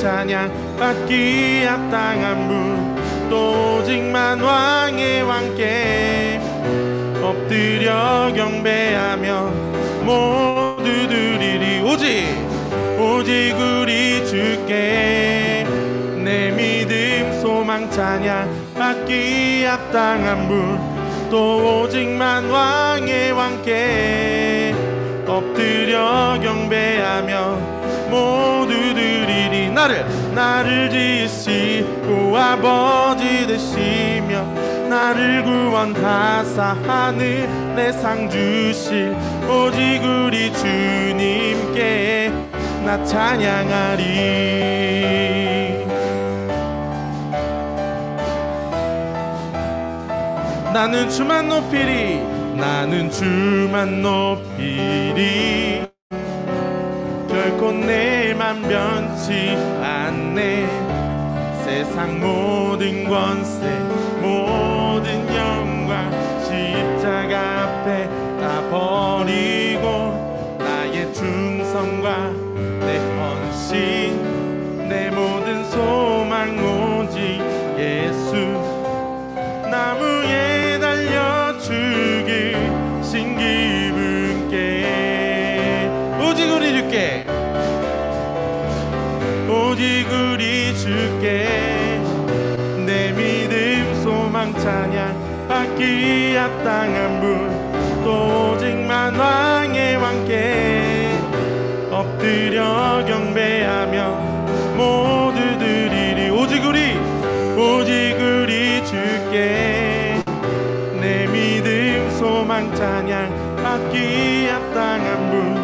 찬양 받기 합당한 분 또 오직만 왕의 왕께 엎드려 경배하며 모두 드리리 오직 우리 주께 내 믿음 소망 찬양 받기 합당한 분 또 오직만 왕의 왕께 엎드려 경배하며 모두 드리리 나를 지으시고 아버지 되시며 나를 구원하사 하늘에 상 주실 오직 우리 주님께 나 찬양하리. 나는 주만 높이리 결코 내 맘 변치 않네. 세상 모든 권세 모든 영광 십자가 앞에 다 버리고 나의 충성과 내 헌신 내 모든 소망 오직 예수 나무에 달려 죽으신 그분께 오직 우리 주께 내 믿음 소망 찬양 받기 합당한 분 또 오직만 왕의 왕께 엎드려 경배하며 모두 드리리 오직 우리 주께 내 믿음 소망 찬양 받기 합당한 분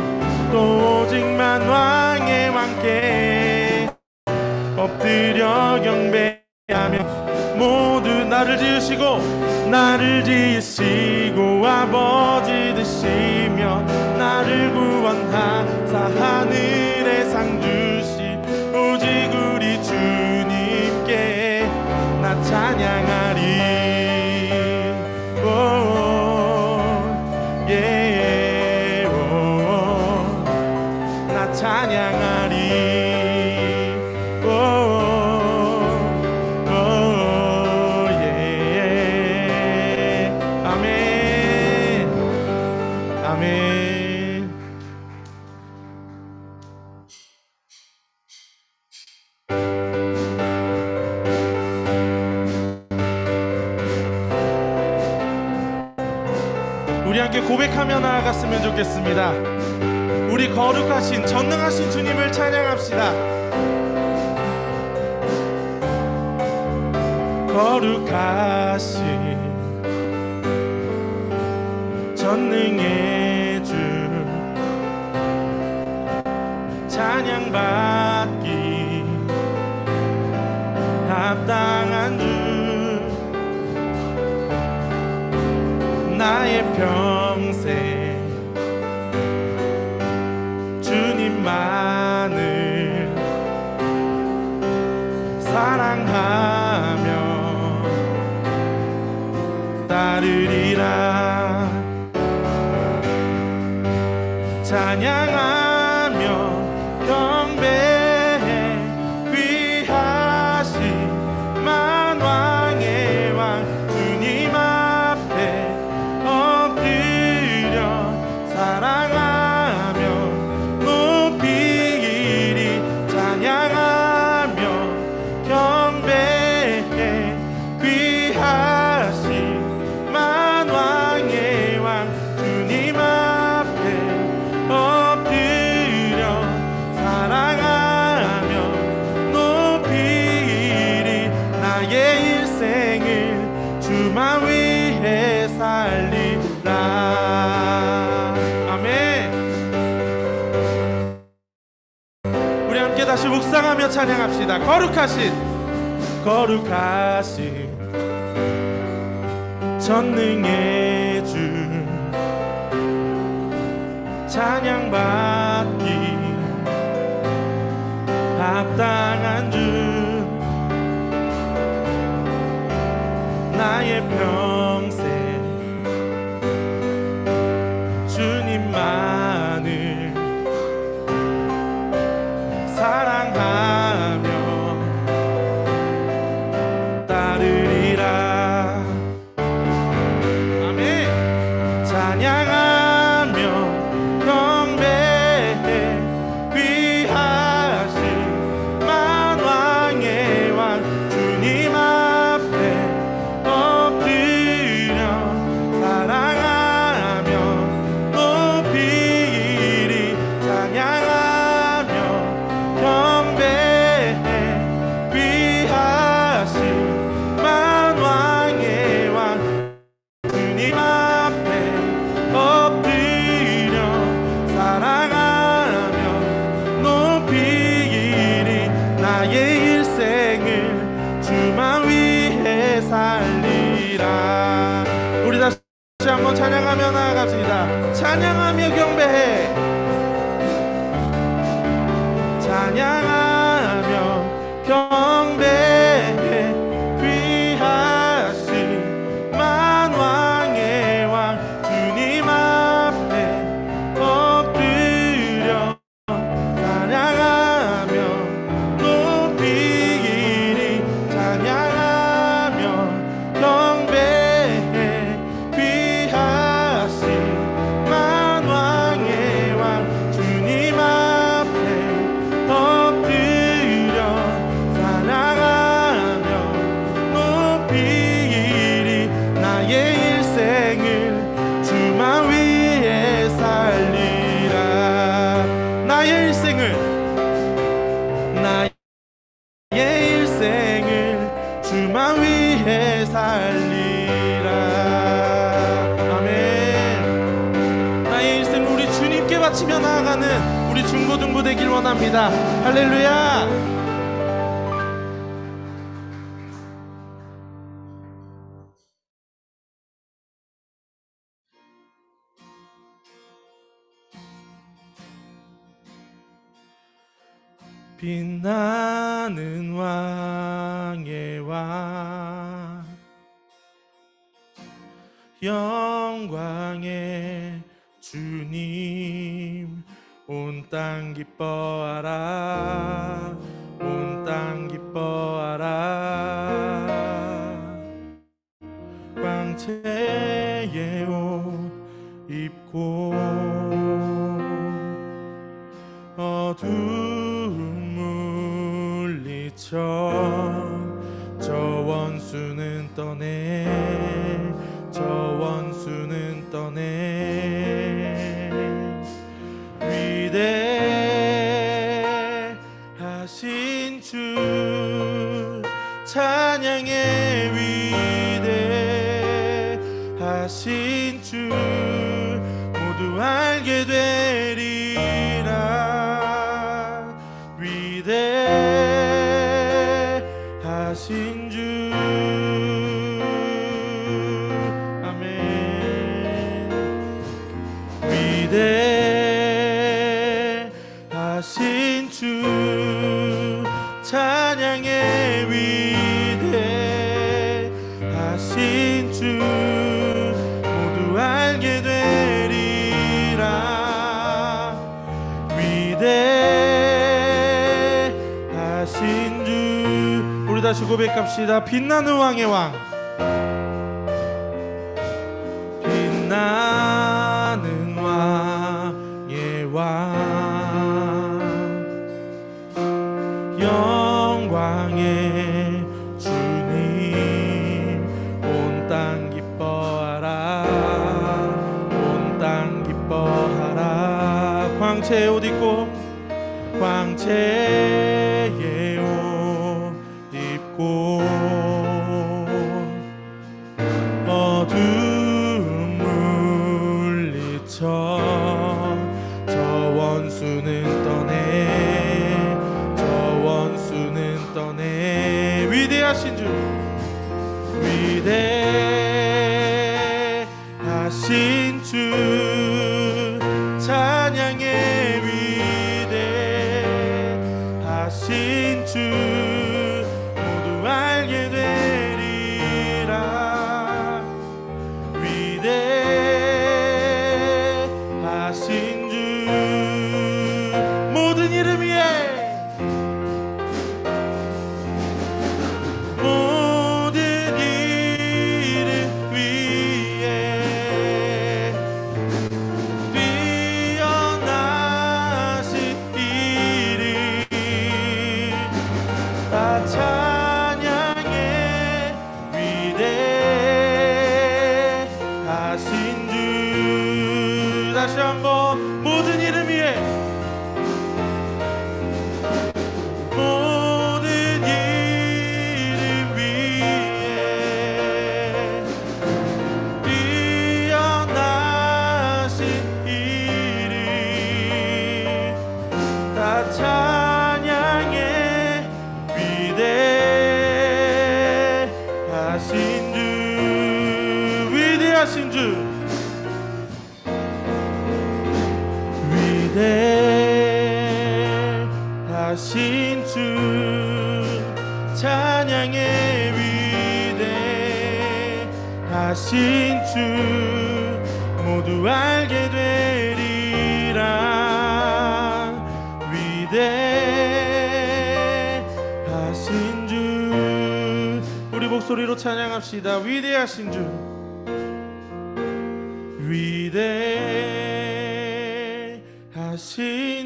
또 오직만 왕의 왕께 엎드려 경배하며 모두 나를 지으시고 아버지 되시며 나를 구원하사 하늘에 상 주신 오직 우리 주님께 나 찬양하리. 나 찬양하리. 아멘. 우리 함께 고백하며 나아갔으면 좋겠습니다. 우리 거룩하신 전능하신 주님을 찬양합시다. 거룩하신 전능의 주 찬양받기 합당한 주 나의 평생 주님만을 사랑하며 따르리라. 찬양하며 경배해 귀하신 만왕의 왕 주님 앞에 엎드려 사랑하며 높이리. 찬양하며 경배해 귀하신 만왕의 왕 주님 앞에 엎드려 사랑하며 높이리. 나의 일생을 주만 위해 살리라. 아멘. 우리 함께 다시 묵상하며 찬양합시다. 거룩하신 전능의 주 찬양받기 합당한 주 나의 평생 주님만을 사랑하며 주만 위해 살리라. 우리 다시 한번 찬양하며 나아갑시다. 찬양하며 경배해, 찬양하며 경배해. 귀하신 만왕의 왕 주님 앞에 엎드려 찬양하며 높이리. 찬양하며 경배해. 귀하신 만왕의 왕 주님 앞에 엎드려 찬양하며 높이리. 나의 일생을 주만 위해 살리라. 나의 일생을, 나의 일생을 주만 위해 살리라. 아멘. 나의 일생을 우리 주님께 바치며 나아가는 우리 중고등부 되길 원합니다. 할렐루야. 빛나는 왕의 왕, 영광의 주님, 온 땅 기뻐하라, 온 땅 기뻐하라. 광채의 옷 입고 어두움 물리쳐 저 원수는 떠내, 저 원수는 떠내. 위대하신 주 찬양의 위대하신 주 모두 알게 되리라. 위대하신 주. 아멘. 위대하신 주 찬양의 위대하신 주 모두 알게 되리라. 위대하신 주. 우리 다시 고백합시다. 빛나는 왕의 왕, 빛나는 왕의 왕, 영광의 주님, 온 땅 기뻐하라, 온 땅 기뻐하라. 광채의 옷 입고, 광채의 옷 입고 어두움 물리쳐 저 원수는 떠내, 저 원수는 떠내. 위대하신 주, 위대하신 주 찬양의 위대하신 주 모두 알게 되리라. 위대하신 주 모든 이름 위에, 모든 이름 위에 뛰어나신 이름 다 찬양해. 위대하신 주. 다시 한번 모든 이름 위에, 모든 이름 위에 뛰어나신 이름 다 찬양해. 주 위대하신 주 찬양의 위대하신 주 모두 알게 되리라. 위대하신 주 우리 목소리로 찬양합시다. 위대하신 주 위대하신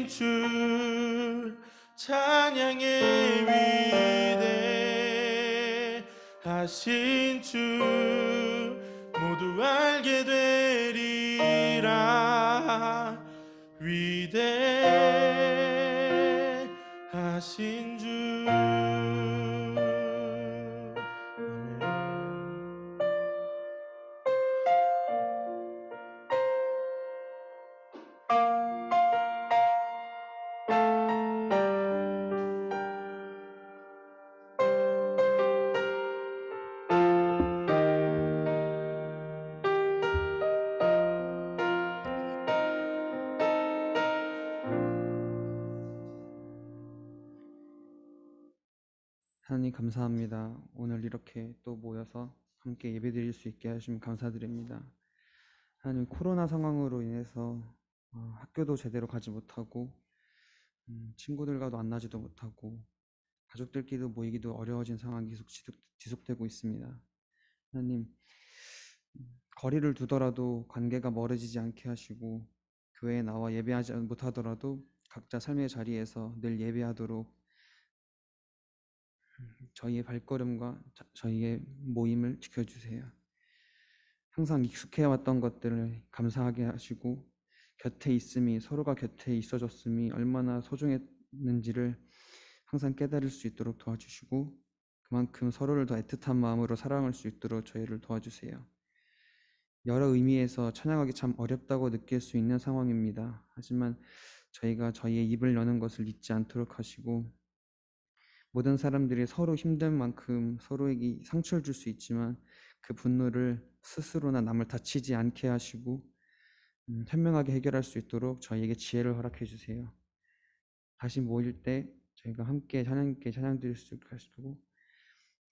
주 찬양의 위대하신 주 모두 알게 되리라. 위대하신 주 하나님 감사합니다. 오늘 이렇게 또 모여서 함께 예배드릴 수 있게 하시면 감사드립니다. 하나님, 코로나 상황으로 인해서 학교도 제대로 가지 못하고 친구들과도 만나지도 못하고 가족들끼리도 모이기도 어려워진 상황이 계속 지속되고 있습니다. 하나님, 거리를 두더라도 관계가 멀어지지 않게 하시고 교회에 나와 예배하지 못하더라도 각자 삶의 자리에서 늘 예배하도록 저희의 발걸음과 저희의 모임을 지켜주세요. 항상 익숙해왔던 것들을 감사하게 하시고 곁에 있음이, 서로가 곁에 있어줬음이 얼마나 소중했는지를 항상 깨달을 수 있도록 도와주시고 그만큼 서로를 더 애틋한 마음으로 사랑할 수 있도록 저희를 도와주세요. 여러 의미에서 찬양하기 참 어렵다고 느낄 수 있는 상황입니다. 하지만 저희가 저희의 입을 여는 것을 잊지 않도록 하시고 모든 사람들이 서로 힘든 만큼 서로에게 상처를 줄 수 있지만 그 분노를 스스로나 남을 다치지 않게 하시고 현명하게 해결할 수 있도록 저희에게 지혜를 허락해 주세요. 다시 모일 때 저희가 함께 하나님께 찬양 드릴 수 있게 하시고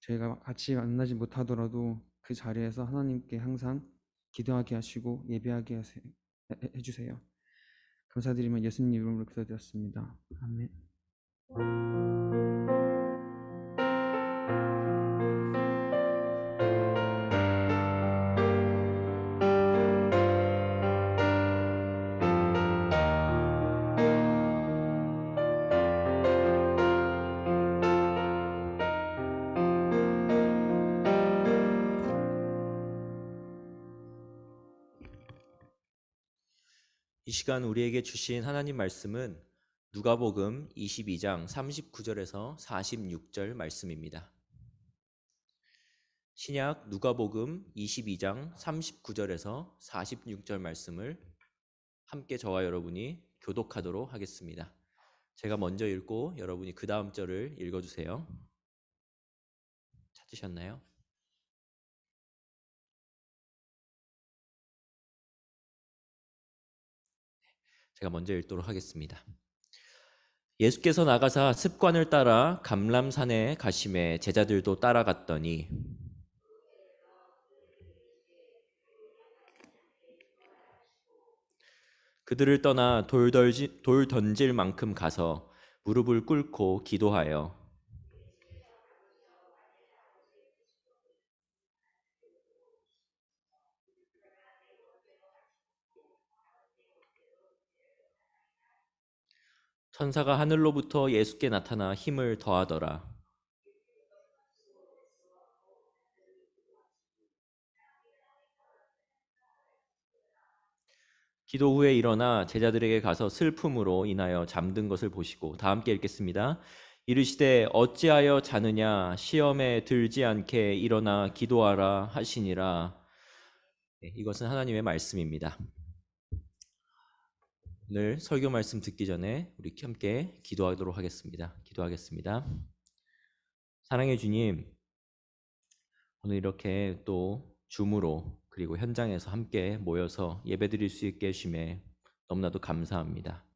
저희가 같이 만나지 못하더라도 그 자리에서 하나님께 항상 기도하게 하시고 예배하게 해주세요. 감사드리며 예수님 이름으로 기도드렸습니다. 아멘. 이 시간 우리에게 주신 하나님 말씀은 누가복음 22장 39절에서 46절 말씀입니다. 신약 누가복음 22장 39절에서 46절 말씀을 함께 저와 여러분이 교독하도록 하겠습니다. 제가 먼저 읽고 여러분이 그 다음 절을 읽어주세요. 찾으셨나요? 제가 먼저 읽도록 하겠습니다. 예수께서 나가사 습관을 따라 감람산에 가심에 제자들도 따라갔더니 그들을 떠나 돌 던질 만큼 가서 무릎을 꿇고 기도하여 천사가 하늘로부터 예수께 나타나 힘을 더하더라. 기도 후에 일어나 제자들에게 가서 슬픔으로 인하여 잠든 것을 보시고, 다 함께 읽겠습니다. 이르시되 어찌하여 자느냐, 시험에 들지 않게 일어나 기도하라 하시니라. 이것은 하나님의 말씀입니다. 오늘 설교 말씀 듣기 전에 우리 함께 기도하도록 하겠습니다. 기도하겠습니다. 사랑의 주님, 오늘 이렇게 또 줌으로 그리고 현장에서 함께 모여서 예배드릴 수 있게 해주심에 너무나도 감사합니다.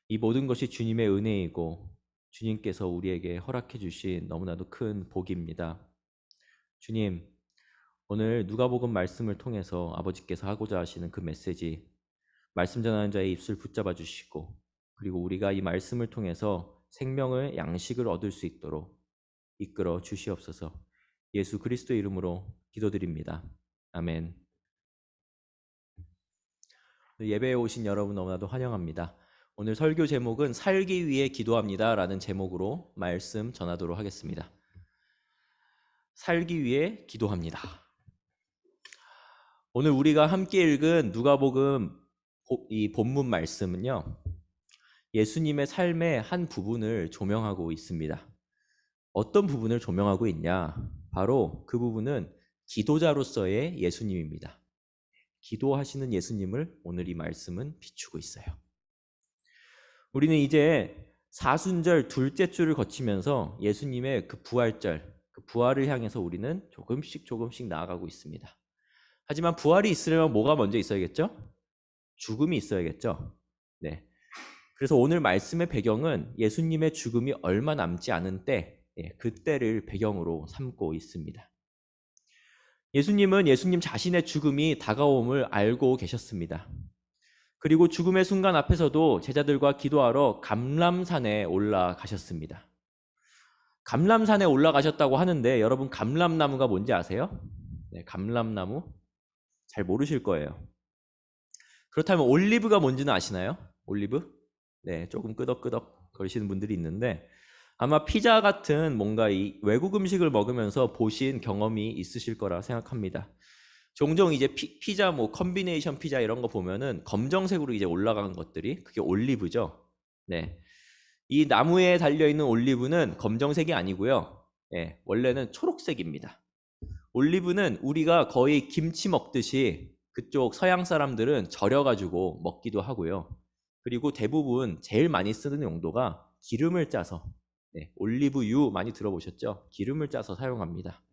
이 모든 것이 주님의 은혜이고 주님께서 우리에게 허락해 주신 너무나도 큰 복입니다. 주님, 오늘 누가복음 말씀을 통해서 아버지께서 하고자 하시는 그 메시지, 말씀 전하는 자의 입술 붙잡아 주시고, 그리고 우리가 이 말씀을 통해서 생명을 양식을 얻을 수 있도록 이끌어 주시옵소서. 예수 그리스도 이름으로 기도드립니다. 아멘. 예배에 오신 여러분 너무나도 환영합니다. 오늘 설교 제목은 살기 위해 기도합니다 라는 제목으로 말씀 전하도록 하겠습니다. 살기 위해 기도합니다. 오늘 우리가 함께 읽은 누가복음 이 본문 말씀은요, 예수님의 삶의 한 부분을 조명하고 있습니다. 어떤 부분을 조명하고 있냐? 바로 그 부분은 기도자로서의 예수님입니다. 기도하시는 예수님을 오늘 이 말씀은 비추고 있어요. 우리는 이제 사순절 둘째 주를 거치면서 예수님의 그 부활절, 그 부활을 향해서 우리는 조금씩 나아가고 있습니다. 하지만 부활이 있으려면 뭐가 먼저 있어야겠죠? 죽음이 있어야겠죠? 네. 그래서 오늘 말씀의 배경은 예수님의 죽음이 얼마 남지 않은 때, 그때를 배경으로 삼고 있습니다. 예수님은 예수님 자신의 죽음이 다가옴을 알고 계셨습니다. 그리고 죽음의 순간 앞에서도 제자들과 기도하러 감람산에 올라가셨습니다. 감람산에 올라가셨다고 하는데 여러분 감람나무가 뭔지 아세요? 네, 감람나무 잘 모르실 거예요. 그렇다면 올리브가 뭔지는 아시나요? 올리브? 네, 조금 끄덕끄덕 거리시는 분들이 있는데 아마 피자 같은 뭔가 이 외국 음식을 먹으면서 보신 경험이 있으실 거라 생각합니다. 종종 이제 피자 뭐 컨비네이션 피자 이런 거 보면은 검정색으로 이제 올라간 것들이 그게 올리브죠. 네. 이 나무에 달려 있는 올리브는 검정색이 아니고요. 네, 원래는 초록색입니다. 올리브는 우리가 거의 김치 먹듯이 그쪽 서양 사람들은 절여가지고 먹기도 하고요. 그리고 대부분 제일 많이 쓰는 용도가 기름을 짜서, 올리브유 많이 들어보셨죠? 기름을 짜서 사용합니다.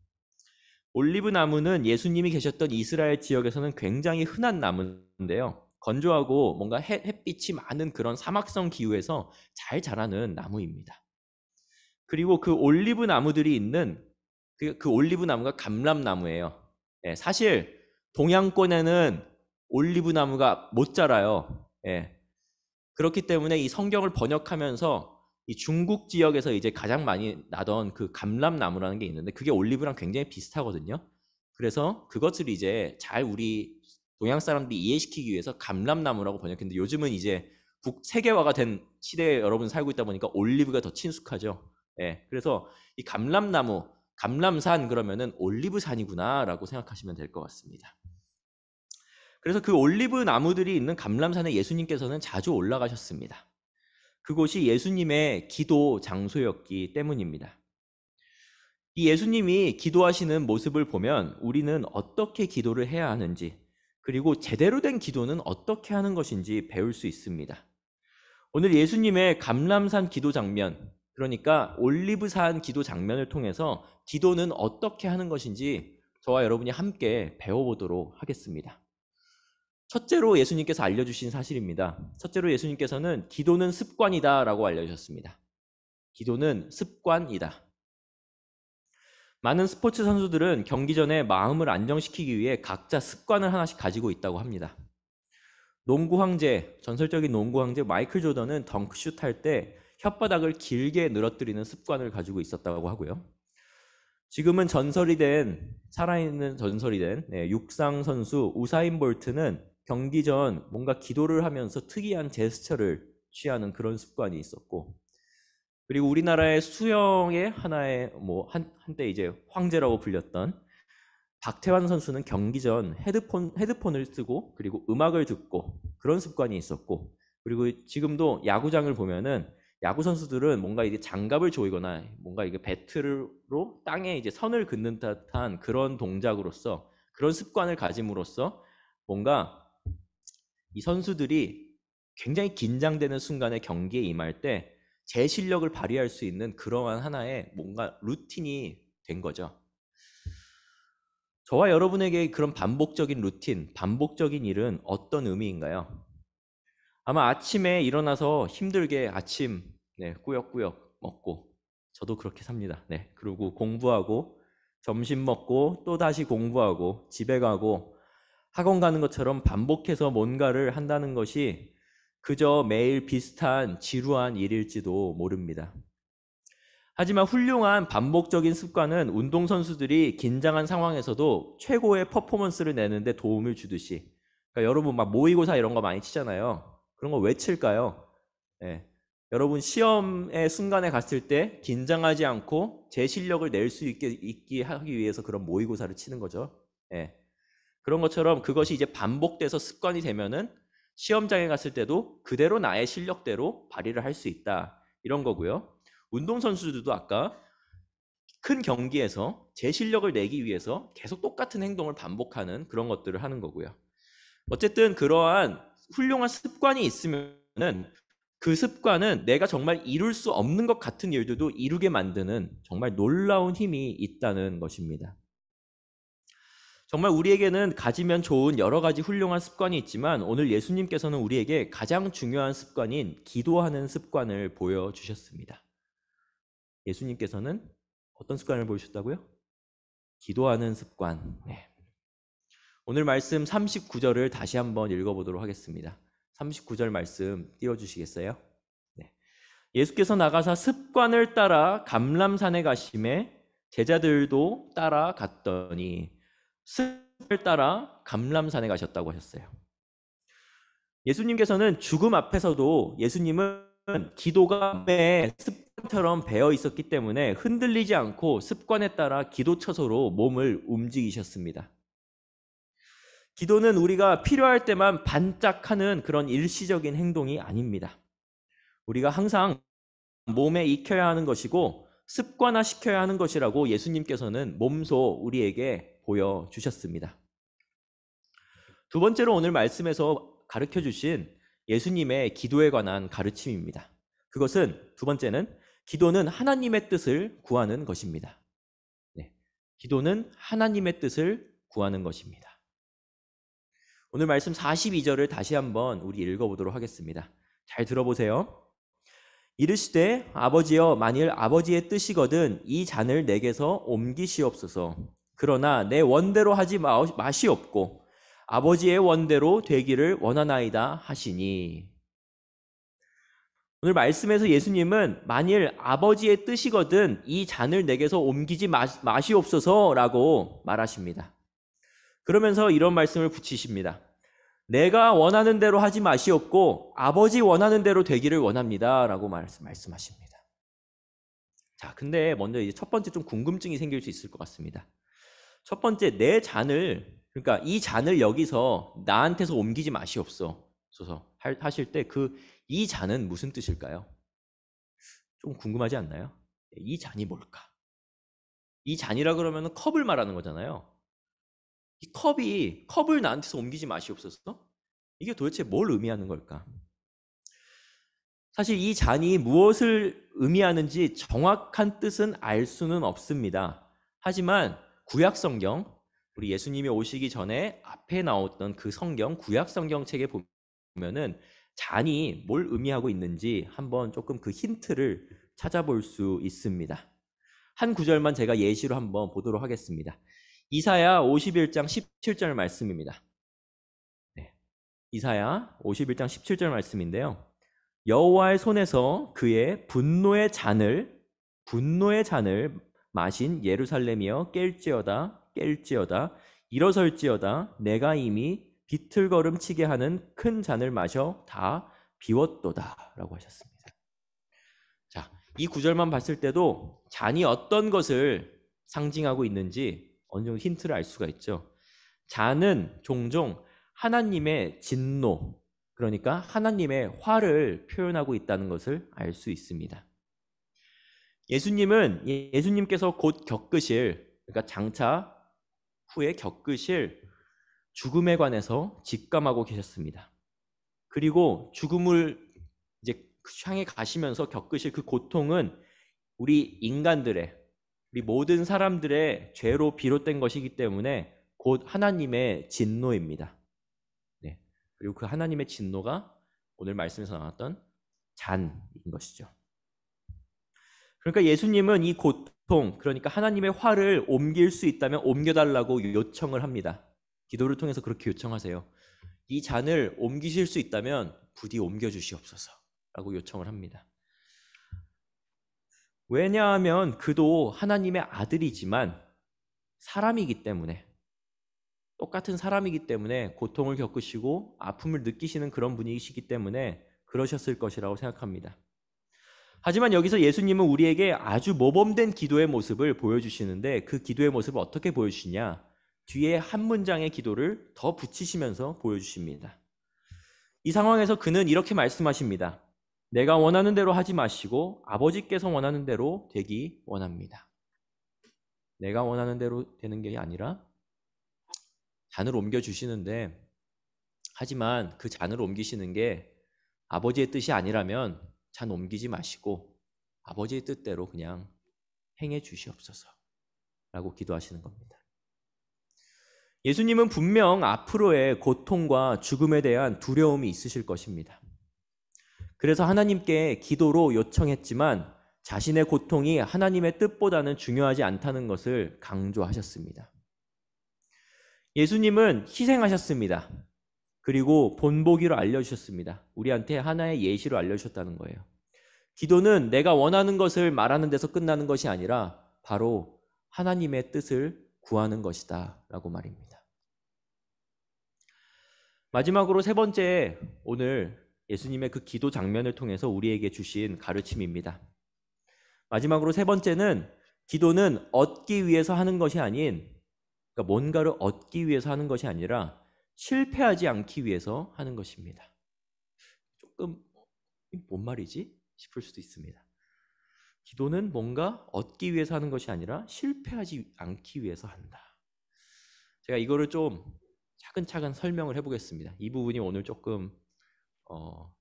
올리브 나무는 예수님이 계셨던 이스라엘 지역에서는 굉장히 흔한 나무인데요. 건조하고 뭔가 햇빛이 많은 그런 사막성 기후에서 잘 자라는 나무입니다. 그리고 그 올리브 나무들이 있는 그 올리브 나무가 감람나무예요. 사실 동양권에는 올리브 나무가 못 자라요. 그렇기 때문에 이 성경을 번역하면서 이 중국 지역에서 이제 가장 많이 나던 그 감람나무라는 게 있는데 그게 올리브랑 굉장히 비슷하거든요. 그래서 그것을 이제 잘 우리 동양 사람들이 이해시키기 위해서 감람나무라고 번역했는데 요즘은 이제 세계화가 된 시대에 여러분 살고 있다 보니까 올리브가 더 친숙하죠. 그래서 이 감람나무, 감람산 그러면은 올리브산이구나라고 생각하시면 될 것 같습니다. 그래서 그 올리브 나무들이 있는 감람산에 예수님께서는 자주 올라가셨습니다. 그곳이 예수님의 기도 장소였기 때문입니다. 이 예수님이 기도하시는 모습을 보면 우리는 어떻게 기도를 해야 하는지, 그리고 제대로 된 기도는 어떻게 하는 것인지 배울 수 있습니다. 오늘 예수님의 감람산 기도 장면, 그러니까 올리브산 기도 장면을 통해서 기도는 어떻게 하는 것인지 저와 여러분이 함께 배워보도록 하겠습니다. 첫째로 예수님께서 알려주신 사실입니다. 첫째로 예수님께서는 기도는 습관이다 라고 알려주셨습니다. 기도는 습관이다. 많은 스포츠 선수들은 경기 전에 마음을 안정시키기 위해 각자 습관을 하나씩 가지고 있다고 합니다. 농구 황제, 전설적인 농구 황제 마이클 조던은 덩크슛 할 때 혓바닥을 길게 늘어뜨리는 습관을 가지고 있었다고 하고요. 지금은 살아있는 전설이 된 육상 선수 우사인 볼트는 경기 전 뭔가 기도를 하면서 특이한 제스처를 취하는 그런 습관이 있었고, 그리고 우리나라의 수영의 하나의 한때 이제 황제라고 불렸던 박태환 선수는 경기 전 헤드폰을 쓰고 그리고 음악을 듣고 그런 습관이 있었고, 그리고 지금도 야구장을 보면은 야구 선수들은 뭔가 이게 장갑을 조이거나 뭔가 이게 배트로 땅에 이제 선을 긋는 듯한 그런 동작으로서 그런 습관을 가짐으로써 뭔가 이 선수들이 굉장히 긴장되는 순간에 경기에 임할 때 제 실력을 발휘할 수 있는 그러한 하나의 뭔가 루틴이 된 거죠. 저와 여러분에게 그런 반복적인 루틴, 반복적인 일은 어떤 의미인가요? 아마 아침에 일어나서 힘들게 아침 꾸역꾸역 먹고, 저도 그렇게 삽니다. 그리고 공부하고 점심 먹고 또 다시 공부하고 집에 가고 학원 가는 것처럼 반복해서 뭔가를 한다는 것이 그저 매일 비슷한 지루한 일일지도 모릅니다. 하지만 훌륭한 반복적인 습관은 운동선수들이 긴장한 상황에서도 최고의 퍼포먼스를 내는데 도움을 주듯이, 그러니까 여러분 막 모의고사 이런 거 많이 치잖아요. 그런 거 왜 칠까요? 여러분 시험의 순간에 갔을 때 긴장하지 않고 제 실력을 낼 수 있게 하기 위해서 그런 모의고사를 치는 거죠. 그런 것처럼 그것이 이제 반복돼서 습관이 되면은 시험장에 갔을 때도 그대로 나의 실력대로 발휘를 할 수 있다, 이런 거고요. 운동선수들도 아까 큰 경기에서 제 실력을 내기 위해서 계속 똑같은 행동을 반복하는 그런 것들을 하는 거고요. 어쨌든 그러한 훌륭한 습관이 있으면은 그 습관은 내가 정말 이룰 수 없는 것 같은 일들도 이루게 만드는 정말 놀라운 힘이 있다는 것입니다. 정말 우리에게는 가지면 좋은 여러 가지 훌륭한 습관이 있지만 오늘 예수님께서는 우리에게 가장 중요한 습관인 기도하는 습관을 보여주셨습니다. 예수님께서는 어떤 습관을 보여주셨다고요? 기도하는 습관. 오늘 말씀 39절을 다시 한번 읽어보도록 하겠습니다. 39절 말씀 띄워주시겠어요? 예수께서 나가사 습관을 따라 감람산에 가심에 제자들도 따라갔더니, 습관을 따라 감람산에 가셨다고 하셨어요. 예수님께서는 죽음 앞에서도 예수님은 기도가 습관처럼 배어 있었기 때문에 흔들리지 않고 습관에 따라 기도처소로 몸을 움직이셨습니다. 기도는 우리가 필요할 때만 반짝하는 그런 일시적인 행동이 아닙니다. 우리가 항상 몸에 익혀야 하는 것이고 습관화시켜야 하는 것이라고 예수님께서는 몸소 우리에게 보여주셨습니다. 두 번째로 오늘 말씀에서 가르쳐주신 예수님의 기도에 관한 가르침입니다. 그것은, 두 번째는 기도는 하나님의 뜻을 구하는 것입니다. 기도는 하나님의 뜻을 구하는 것입니다. 오늘 말씀 42절을 다시 한번 우리 읽어보도록 하겠습니다. 잘 들어보세요. 이르시되 아버지여, 만일 아버지의 뜻이거든 이 잔을 내게서 옮기시옵소서. 그러나 내 원대로 하지 마시옵고 아버지의 원대로 되기를 원하나이다 하시니. 오늘 말씀에서 예수님은 만일 아버지의 뜻이거든 이 잔을 내게서 옮기지 마시옵소서라고 말하십니다. 그러면서 이런 말씀을 붙이십니다. 내가 원하는 대로 하지 마시옵고 아버지 원하는 대로 되기를 원합니다 라고 말씀하십니다. 자, 근데 먼저 이제 첫 번째 좀 궁금증이 생길 수 있을 것 같습니다. 첫 번째, 내 잔을, 그러니까 이 잔을 여기서 나한테서 옮기지 마시옵소서 하실 때 이 잔은 무슨 뜻일까요? 좀 궁금하지 않나요? 이 잔이 뭘까? 이 잔이라 그러면 컵을 말하는 거잖아요. 이 컵을 나한테서 옮기지 마시옵소서? 이게 도대체 뭘 의미하는 걸까? 사실 이 잔이 무엇을 의미하는지 정확한 뜻은 알 수는 없습니다. 하지만 구약성경, 우리 예수님이 오시기 전에 앞에 나왔던 그 성경, 구약성경 책에 보면은 잔이 뭘 의미하고 있는지 한번 조금 그 힌트를 찾아볼 수 있습니다. 한 구절만 제가 예시로 한번 보도록 하겠습니다. 이사야 51장 17절 말씀입니다. 이사야 51장 17절 말씀인데요. 여호와의 손에서 그의 분노의 잔을 마신 예루살렘이여 깰지어다 일어설지어다 내가 이미 비틀걸음치게 하는 큰 잔을 마셔 다 비웠도다 라고 하셨습니다. 자, 이 구절만 봤을 때도 잔이 어떤 것을 상징하고 있는지 어느 정도 힌트를 알 수가 있죠. 잔은 종종 하나님의 진노, 그러니까 하나님의 화를 표현하고 있다는 것을 알 수 있습니다. 예수님께서 곧 겪으실, 그러니까 장차 후에 겪으실 죽음에 관해서 직감하고 계셨습니다. 그리고 죽음을 이제 향해 가시면서 겪으실 그 고통은 우리 인간들의, 우리 모든 사람들의 죄로 비롯된 것이기 때문에 곧 하나님의 진노입니다. 네. 그리고 그 하나님의 진노가 오늘 말씀에서 나왔던 잔인 것이죠. 그러니까 예수님은 이 고통, 그러니까 하나님의 화를 옮길 수 있다면 옮겨달라고 요청을 합니다. 기도를 통해서 그렇게 요청하세요. 이 잔을 옮기실 수 있다면 부디 옮겨주시옵소서 라고 요청을 합니다. 왜냐하면 그도 하나님의 아들이지만 사람이기 때문에, 똑같은 사람이기 때문에 고통을 겪으시고 아픔을 느끼시는 그런 분이시기 때문에 그러셨을 것이라고 생각합니다. 하지만 여기서 예수님은 우리에게 아주 모범된 기도의 모습을 보여주시는데, 그 기도의 모습을 어떻게 보여주시냐? 뒤에 한 문장의 기도를 더 붙이시면서 보여주십니다. 이 상황에서 그는 이렇게 말씀하십니다. 내가 원하는 대로 하지 마시고 아버지께서 원하는 대로 되기 원합니다. 내가 원하는 대로 되는 게 아니라 잔을 옮겨주시는데, 하지만 그 잔을 옮기시는 게 아버지의 뜻이 아니라면 잔 옮기지 마시고 아버지의 뜻대로 그냥 행해 주시옵소서 라고 기도하시는 겁니다. 예수님은 분명 앞으로의 고통과 죽음에 대한 두려움이 있으실 것입니다. 그래서 하나님께 기도로 요청했지만 자신의 고통이 하나님의 뜻보다는 중요하지 않다는 것을 강조하셨습니다. 예수님은 희생하셨습니다. 그리고 본보기로 알려주셨습니다. 우리한테 하나의 예시로 알려주셨다는 거예요. 기도는 내가 원하는 것을 말하는 데서 끝나는 것이 아니라 바로 하나님의 뜻을 구하는 것이다 라고 말입니다. 마지막으로 세 번째, 오늘 예수님의 그 기도 장면을 통해서 우리에게 주신 가르침입니다. 마지막으로 세 번째는, 기도는 얻기 위해서 하는 것이 아닌, 그러니까 뭔가를 얻기 위해서 하는 것이 아니라 실패하지 않기 위해서 하는 것입니다. 조금 뭔 말이지? 싶을 수도 있습니다. 기도는 뭔가 얻기 위해서 하는 것이 아니라 실패하지 않기 위해서 한다. 제가 이거를 좀 차근차근 설명을 해보겠습니다. 이 부분이 오늘 조금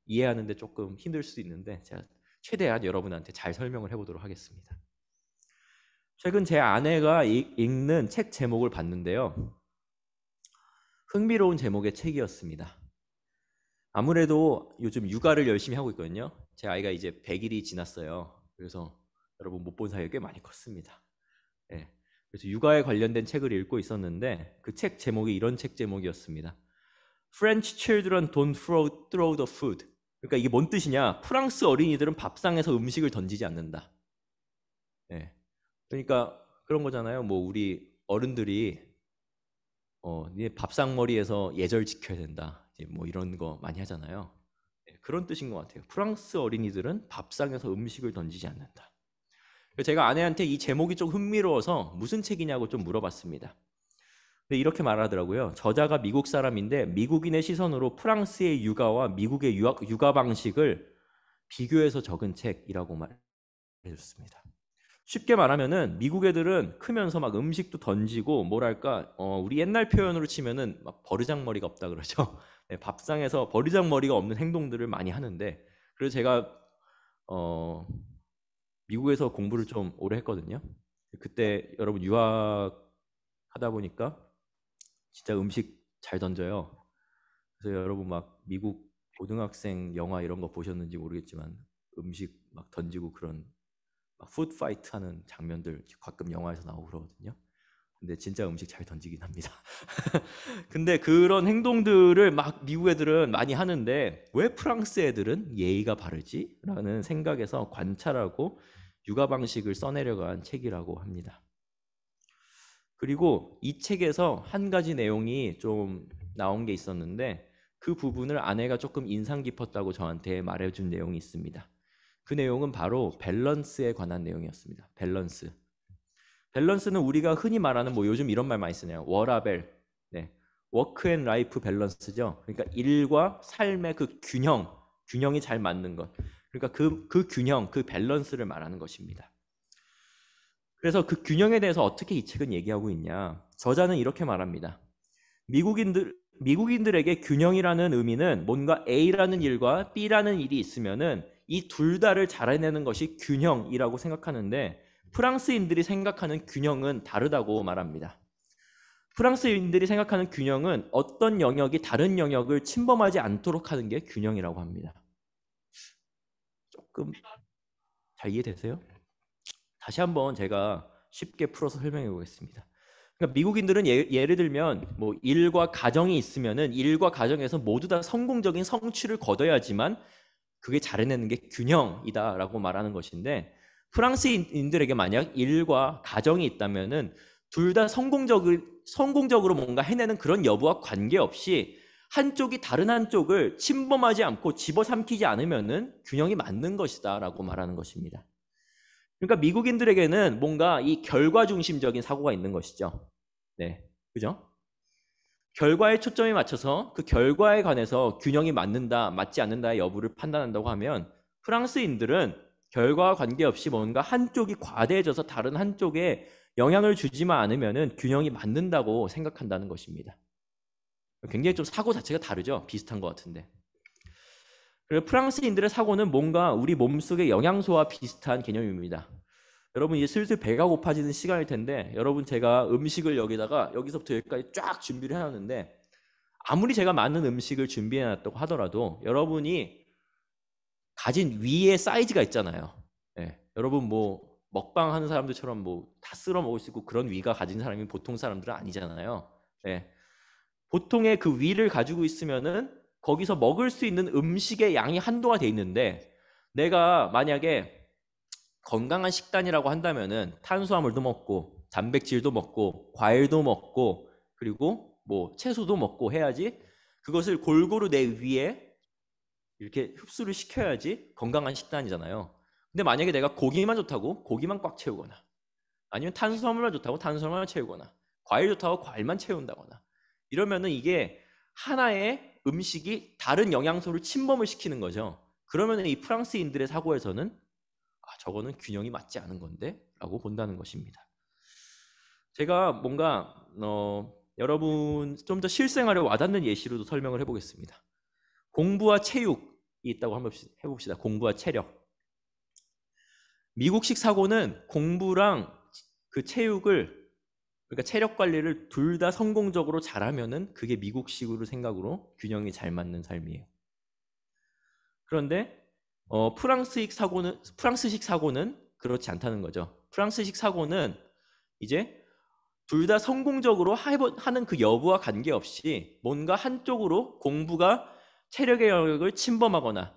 이해하는데 조금 힘들 수도 있는데 제가 최대한 여러분한테 잘 설명을 해보도록 하겠습니다. 최근 제 아내가 읽는 책 제목을 봤는데요. 흥미로운 제목의 책이었습니다. 아무래도 요즘 육아를 열심히 하고 있거든요. 제 아이가 이제 100일이 지났어요. 그래서 여러분 못 본 사이에 꽤 많이 컸습니다. 네. 그래서 육아에 관련된 책을 읽고 있었는데 그 책 제목이 이런 책 제목이었습니다. French children don't throw the food. 그러니까 이게 뭔 뜻이냐? 프랑스 어린이들은 밥상에서 음식을 던지지 않는다. 네. 그러니까 그런 거잖아요. 뭐 우리 어른들이 네 밥상머리에서 예절 지켜야 된다. 뭐 이런 거 많이 하잖아요. 네, 그런 뜻인 것 같아요. 프랑스 어린이들은 밥상에서 음식을 던지지 않는다. 제가 아내한테 이 제목이 좀 흥미로워서 무슨 책이냐고 좀 물어봤습니다. 근데 이렇게 말하더라고요. 저자가 미국 사람인데 미국인의 시선으로 프랑스의 육아와 미국의 육아 방식을 비교해서 적은 책이라고 말해줬습니다. 쉽게 말하면은 미국 애들은 크면서 막 음식도 던지고 뭐랄까 우리 옛날 표현으로 치면은 막 버르장머리가 없다 그러죠. 네, 밥상에서 버르장머리가 없는 행동들을 많이 하는데, 그래서 제가 미국에서 공부를 좀 오래 했거든요. 그때 여러분 유학하다 보니까 진짜 음식 잘 던져요. 그래서 여러분 막 미국 고등학생 영화 이런 거 보셨는지 모르겠지만 음식 막 던지고 그런 막 푸드 파이트 하는 장면들 가끔 영화에서 나오고 그러거든요. 근데 진짜 음식 잘 던지긴 합니다. 근데 그런 행동들을 막 미국 애들은 많이 하는데 왜 프랑스 애들은 예의가 바르지? 라는 생각에서 관찰하고 육아 방식을 써내려간 책이라고 합니다. 그리고 이 책에서 한 가지 내용이 좀 나온 게 있었는데 그 부분을 아내가 조금 인상 깊었다고 저한테 말해준 내용이 있습니다. 그 내용은 바로 밸런스에 관한 내용이었습니다. 밸런스는 우리가 흔히 말하는 뭐 요즘 이런 말 많이 쓰네요. 워라밸, 네, 워크 앤 라이프 밸런스죠. 그러니까 일과 삶의 그 균형이 잘 맞는 것. 그러니까 그 균형, 그 밸런스를 말하는 것입니다. 그래서 그 균형에 대해서 어떻게 이 책은 얘기하고 있냐? 저자는 이렇게 말합니다. 미국인들에게 균형이라는 의미는 뭔가 A라는 일과 B라는 일이 있으면은 이 둘 다를 잘 해내는 것이 균형이라고 생각하는데 프랑스인들이 생각하는 균형은 다르다고 말합니다. 프랑스인들이 생각하는 균형은 어떤 영역이 다른 영역을 침범하지 않도록 하는 게 균형이라고 합니다. 조금 잘 이해되세요? 다시 한번 제가 쉽게 풀어서 설명해 보겠습니다. 그러니까 미국인들은 예를 들면 뭐 일과 가정이 있으면은 일과 가정에서 모두 다 성공적인 성취를 거둬야지만 그게 잘해내는 게 균형이다라고 말하는 것인데, 프랑스인들에게 만약 일과 가정이 있다면은 둘 다 성공적으로 뭔가 해내는 그런 여부와 관계없이 한쪽이 다른 한쪽을 침범하지 않고 집어삼키지 않으면은 균형이 맞는 것이다라고 말하는 것입니다. 그러니까 미국인들에게는 뭔가 이 결과 중심적인 사고가 있는 것이죠. 네, 그죠? 결과에 초점이 맞춰서 그 결과에 관해서 균형이 맞는다, 맞지 않는다의 여부를 판단한다고 하면, 프랑스인들은 결과와 관계없이 뭔가 한쪽이 과대해져서 다른 한쪽에 영향을 주지만 않으면은 균형이 맞는다고 생각한다는 것입니다. 굉장히 좀 사고 자체가 다르죠? 비슷한 것 같은데. 그리고 프랑스인들의 사고는 뭔가 우리 몸속의 영양소와 비슷한 개념입니다. 여러분 이제 슬슬 배가 고파지는 시간일 텐데, 여러분 제가 음식을 여기서부터 여기까지 쫙 준비를 해놨는데, 아무리 제가 많은 음식을 준비해놨다고 하더라도 여러분이 가진 위의 사이즈가 있잖아요. 네. 여러분 뭐 먹방 하는 사람들처럼 뭐 다 쓸어 먹을 수 있고 그런 위가 가진 사람이 보통 사람들은 아니잖아요. 네. 보통의 그 위를 가지고 있으면은 거기서 먹을 수 있는 음식의 양이 한도가 돼 있는데, 내가 만약에 건강한 식단이라고 한다면은 탄수화물도 먹고 단백질도 먹고 과일도 먹고 그리고 뭐 채소도 먹고 해야지 그것을 골고루 내 위에 이렇게 흡수를 시켜야지 건강한 식단이잖아요. 근데 만약에 내가 고기만 좋다고 고기만 꽉 채우거나, 아니면 탄수화물만 좋다고 탄수화물만 채우거나, 과일 좋다고 과일만 채운다거나, 이러면은 이게 하나의 음식이 다른 영양소를 침범을 시키는 거죠. 그러면은 이 프랑스인들의 사고에서는 저거는 균형이 맞지 않은 건데? 라고 본다는 것입니다. 제가 뭔가 여러분 좀 더 실생활에 와닿는 예시로도 설명을 해보겠습니다. 공부와 체육이 있다고 한번 해봅시다. 공부와 체력. 미국식 사고는 공부랑 그 체육을, 그러니까 체력 관리를 둘 다 성공적으로 잘하면은 그게 미국식으로 생각으로 균형이 잘 맞는 삶이에요. 그런데 프랑스식 사고는 그렇지 않다는 거죠. 프랑스식 사고는 이제 둘 다 성공적으로 하는 그 여부와 관계없이 뭔가 한쪽으로 공부가 체력의 영역을 침범하거나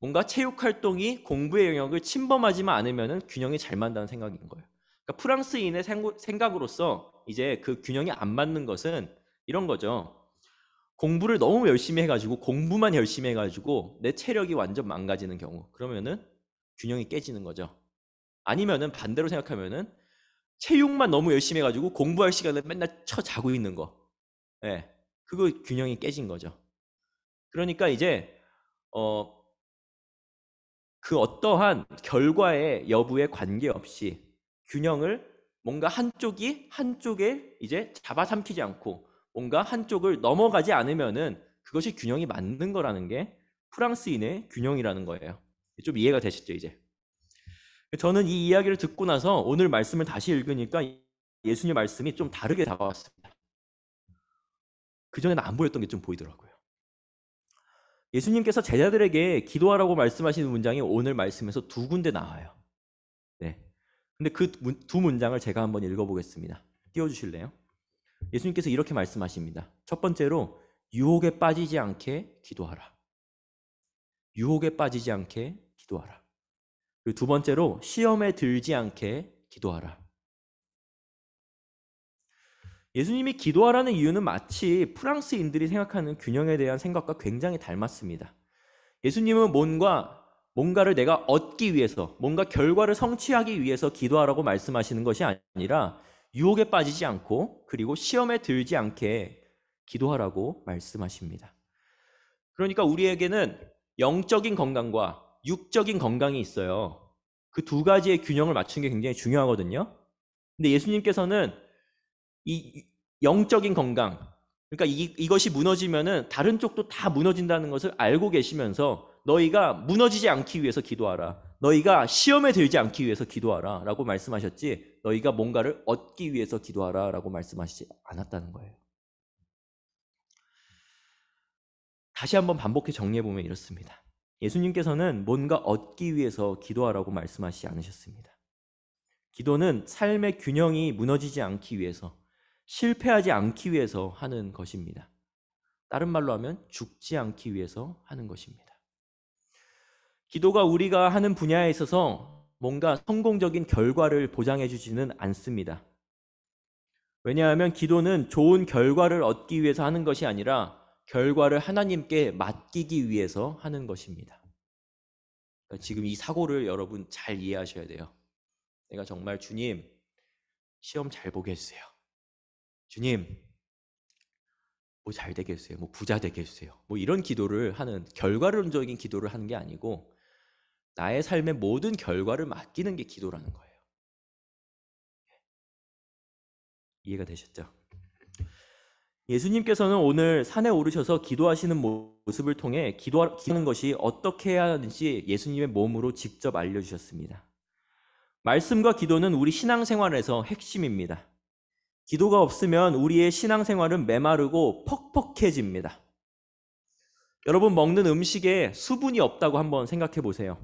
뭔가 체육 활동이 공부의 영역을 침범하지만 않으면 균형이 잘 맞는다는 생각인 거예요. 그러니까 프랑스인의 생각으로서 이제 그 균형이 안 맞는 것은 이런 거죠. 공부를 너무 열심히 해가지고 공부만 열심히 해가지고 내 체력이 완전 망가지는 경우, 그러면은 균형이 깨지는 거죠. 아니면은 반대로 생각하면은 체육만 너무 열심히 해가지고 공부할 시간을 맨날 자고 있는 거, 네, 그거 균형이 깨진 거죠. 그러니까 이제 그 어떠한 결과의 여부에 관계없이 균형을 뭔가 한쪽에 이제 잡아삼키지 않고 뭔가 한쪽을 넘어가지 않으면은 그것이 균형이 맞는 거라는 게 프랑스인의 균형이라는 거예요. 좀 이해가 되시죠, 이제? 저는 이 이야기를 듣고 나서 오늘 말씀을 다시 읽으니까 예수님 말씀이 좀 다르게 다가왔습니다. 그전에는 안 보였던 게 좀 보이더라고요. 예수님께서 제자들에게 기도하라고 말씀하시는 문장이 오늘 말씀에서 두 군데 나와요. 네. 근데 그 두 문장을 제가 한번 읽어보겠습니다. 띄워주실래요? 예수님께서 이렇게 말씀하십니다. 첫 번째로 유혹에 빠지지 않게 기도하라. 유혹에 빠지지 않게 기도하라. 그리고 두 번째로 시험에 들지 않게 기도하라. 예수님이 기도하라는 이유는 마치 프랑스인들이 생각하는 균형에 대한 생각과 굉장히 닮았습니다. 예수님은 뭔가를 내가 얻기 위해서, 뭔가 결과를 성취하기 위해서 기도하라고 말씀하시는 것이 아니라 유혹에 빠지지 않고 그리고 시험에 들지 않게 기도하라고 말씀하십니다. 그러니까 우리에게는 영적인 건강과 육적인 건강이 있어요. 그 두 가지의 균형을 맞추는 게 굉장히 중요하거든요. 근데 예수님께서는 이 영적인 건강, 그러니까 이것이 무너지면은 다른 쪽도 다 무너진다는 것을 알고 계시면서 너희가 무너지지 않기 위해서 기도하라. 너희가 시험에 들지 않기 위해서 기도하라 라고 말씀하셨지 너희가 뭔가를 얻기 위해서 기도하라 라고 말씀하시지 않았다는 거예요. 다시 한번 반복해 정리해보면 이렇습니다. 예수님께서는 뭔가 얻기 위해서 기도하라고 말씀하시지 않으셨습니다. 기도는 삶의 균형이 무너지지 않기 위해서, 실패하지 않기 위해서 하는 것입니다. 다른 말로 하면 죽지 않기 위해서 하는 것입니다. 기도가 우리가 하는 분야에 있어서 뭔가 성공적인 결과를 보장해 주지는 않습니다. 왜냐하면 기도는 좋은 결과를 얻기 위해서 하는 것이 아니라 결과를 하나님께 맡기기 위해서 하는 것입니다. 지금 이 사고를 여러분 잘 이해하셔야 돼요. 내가 정말 주님 시험 잘 보게 해주세요. 주님 뭐 잘 되게 해주세요. 뭐 부자 되게 해주세요. 뭐 이런 기도를 하는, 결과론적인 기도를 하는 게 아니고 나의 삶의 모든 결과를 맡기는 게 기도라는 거예요. 이해가 되셨죠? 예수님께서는 오늘 산에 오르셔서 기도하시는 모습을 통해 기도하는 것이 어떻게 해야 하는지 예수님의 몸으로 직접 알려주셨습니다. 말씀과 기도는 우리 신앙생활에서 핵심입니다. 기도가 없으면 우리의 신앙생활은 메마르고 퍽퍽해집니다. 여러분 먹는 음식에 수분이 없다고 한번 생각해 보세요.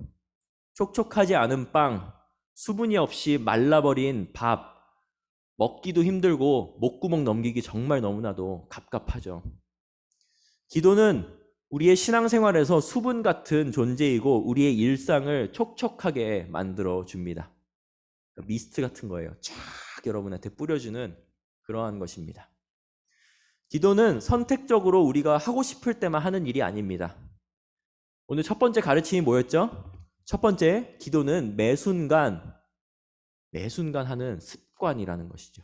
촉촉하지 않은 빵, 수분이 없이 말라버린 밥, 먹기도 힘들고 목구멍 넘기기 정말 너무나도 갑갑하죠. 기도는 우리의 신앙생활에서 수분 같은 존재이고 우리의 일상을 촉촉하게 만들어 줍니다. 미스트 같은 거예요. 쫙 여러분한테 뿌려주는 그러한 것입니다. 기도는 선택적으로 우리가 하고 싶을 때만 하는 일이 아닙니다. 오늘 첫 번째 가르침이 뭐였죠? 첫 번째, 기도는 매 순간 하는 습관이라는 것이죠.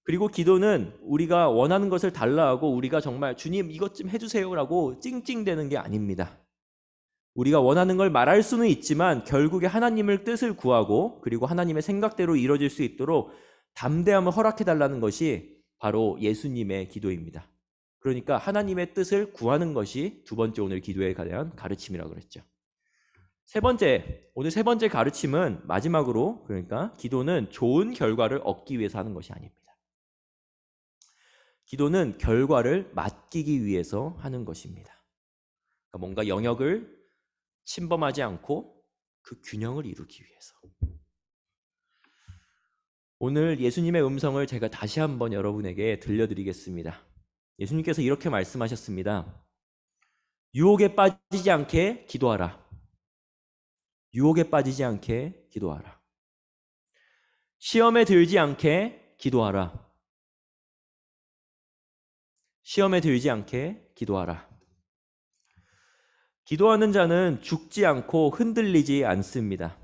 그리고 기도는 우리가 원하는 것을 달라 하고 우리가 정말 주님 이것 좀 해주세요 라고 찡찡대는 게 아닙니다. 우리가 원하는 걸 말할 수는 있지만 결국에 하나님을 뜻을 구하고 그리고 하나님의 생각대로 이루어질 수 있도록 담대함을 허락해달라는 것이 바로 예수님의 기도입니다. 그러니까 하나님의 뜻을 구하는 것이 두 번째 오늘 기도에 대한 가르침이라고 그랬죠. 오늘 세 번째 가르침은 마지막으로, 그러니까 기도는 좋은 결과를 얻기 위해서 하는 것이 아닙니다. 기도는 결과를 맡기기 위해서 하는 것입니다. 그러니까 뭔가 영역을 침범하지 않고 그 균형을 이루기 위해서. 오늘 예수님의 음성을 제가 다시 한번 여러분에게 들려드리겠습니다. 예수님께서 이렇게 말씀하셨습니다. 유혹에 빠지지 않게 기도하라. 유혹에 빠지지 않게 기도하라. 시험에 들지 않게 기도하라. 시험에 들지 않게 기도하라. 기도하는 자는 죽지 않고 흔들리지 않습니다.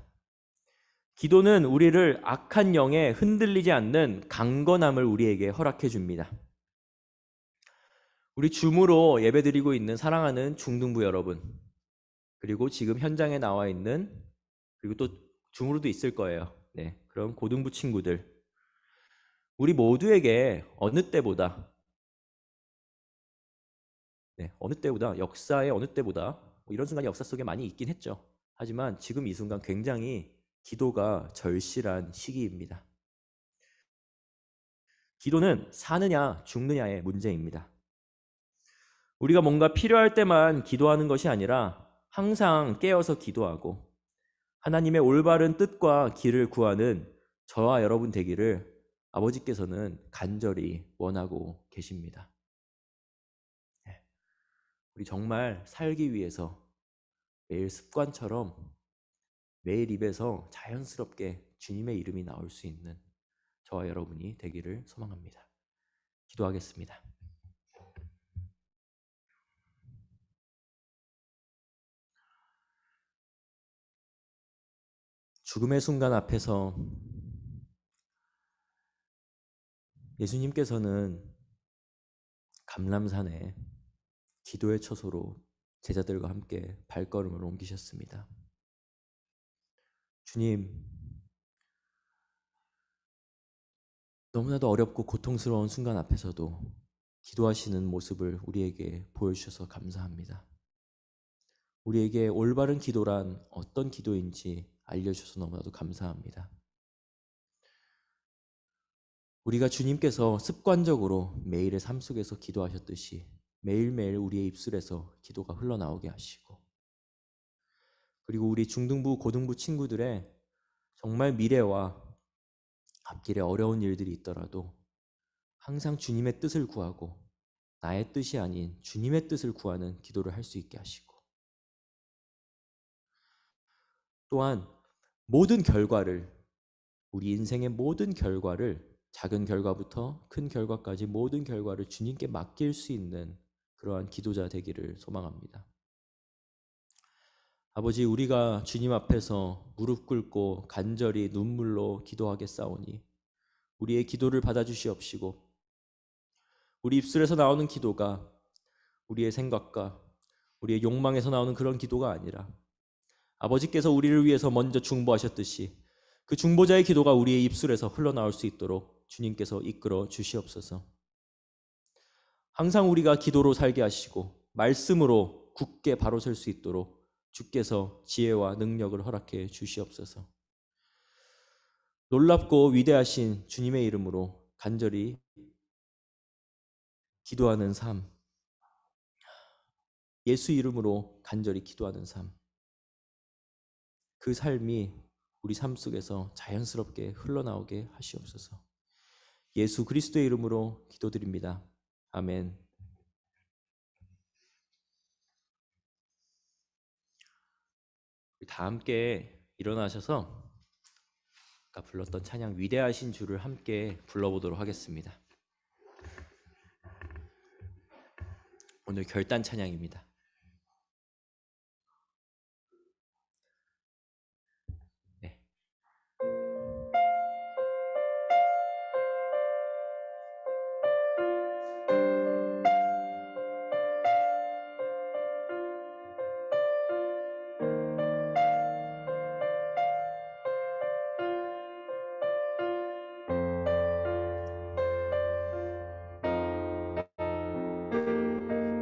기도는 우리를 악한 영에 흔들리지 않는 강건함을 우리에게 허락해 줍니다. 우리 줌으로 예배드리고 있는 사랑하는 중등부 여러분, 그리고 지금 현장에 나와 있는, 그리고 또 줌으로도 있을 거예요. 네, 그런 고등부 친구들, 우리 모두에게 어느 때보다 역사의 어느 때보다 이런 순간이 역사 속에 많이 있긴 했죠. 하지만 지금 이 순간 굉장히 기도가 절실한 시기입니다. 기도는 사느냐 죽느냐의 문제입니다. 우리가 뭔가 필요할 때만 기도하는 것이 아니라 항상 깨어서 기도하고 하나님의 올바른 뜻과 길을 구하는 저와 여러분 되기를 아버지께서는 간절히 원하고 계십니다. 우리 정말 살기 위해서 매일 습관처럼 매일 입에서 자연스럽게 주님의 이름이 나올 수 있는 저와 여러분이 되기를 소망합니다. 기도하겠습니다. 죽음의 순간 앞에서 예수님께서는 감람산에 기도의 처소로 제자들과 함께 발걸음을 옮기셨습니다. 주님, 너무나도 어렵고 고통스러운 순간 앞에서도 기도하시는 모습을 우리에게 보여주셔서 감사합니다. 우리에게 올바른 기도란 어떤 기도인지 알려주셔서 너무나도 감사합니다. 우리가 주님께서 습관적으로 매일의 삶 속에서 기도하셨듯이 매일매일 우리의 입술에서 기도가 흘러나오게 하시고, 그리고 우리 중등부, 고등부 친구들의 정말 미래와 앞길에 어려운 일들이 있더라도 항상 주님의 뜻을 구하고 나의 뜻이 아닌 주님의 뜻을 구하는 기도를 할 수 있게 하시고, 또한 모든 결과를, 우리 인생의 모든 결과를, 작은 결과부터 큰 결과까지 모든 결과를 주님께 맡길 수 있는 그러한 기도자 되기를 소망합니다. 아버지, 우리가 주님 앞에서 무릎 꿇고 간절히 눈물로 기도하겠사오니 우리의 기도를 받아주시옵시고, 우리 입술에서 나오는 기도가 우리의 생각과 우리의 욕망에서 나오는 그런 기도가 아니라 아버지께서 우리를 위해서 먼저 중보하셨듯이 그 중보자의 기도가 우리의 입술에서 흘러나올 수 있도록 주님께서 이끌어 주시옵소서. 항상 우리가 기도로 살게 하시고 말씀으로 굳게 바로 설 수 있도록 주께서 지혜와 능력을 허락해 주시옵소서. 놀랍고 위대하신 주님의 이름으로 간절히 기도하는 삶, 예수 이름으로 간절히 기도하는 삶, 그 삶이 우리 삶 속에서 자연스럽게 흘러나오게 하시옵소서. 예수 그리스도의 이름으로 기도드립니다. 아멘. 다 함께 일어나셔서 아까 불렀던 찬양 위대하신 주를 함께 불러보도록 하겠습니다. 오늘 결단 찬양입니다. 네.